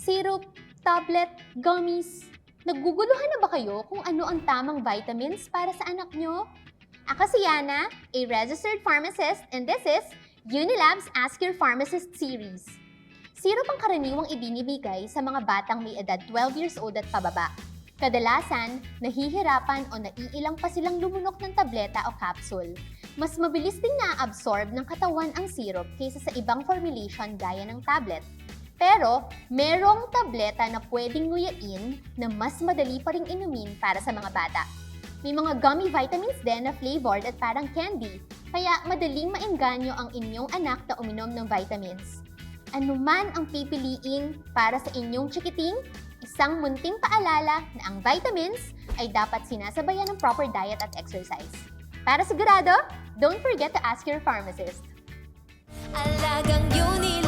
syrup, tablet, gummies. Naguguluhan na ba kayo kung ano ang tamang vitamins para sa anak nyo? Ako si Yana, a registered pharmacist, and this is Unilab's Ask Your Pharmacist series. Syrup ang karaniwang ibinibigay sa mga batang may edad 12 years old at pababa. Kadalasan, nahihirapan o naiilang pa silang lumunok ng tableta o capsule. Mas mabilis ding na-absorb ng katawan ang syrup kaysa sa ibang formulation gaya ng tablet. Pero, merong tableta na pwedeng nguyain na mas madali pa ring inumin para sa mga bata. May mga gummy vitamins din na flavored at parang candy, kaya madaling maengganyo ang inyong anak na uminom ng vitamins. Ano man ang pipiliin para sa inyong chikiting, isang munting paalala na ang vitamins ay dapat sinasabayan ng proper diet at exercise. Para sigurado, don't forget to ask your pharmacist. Alagang Unilab.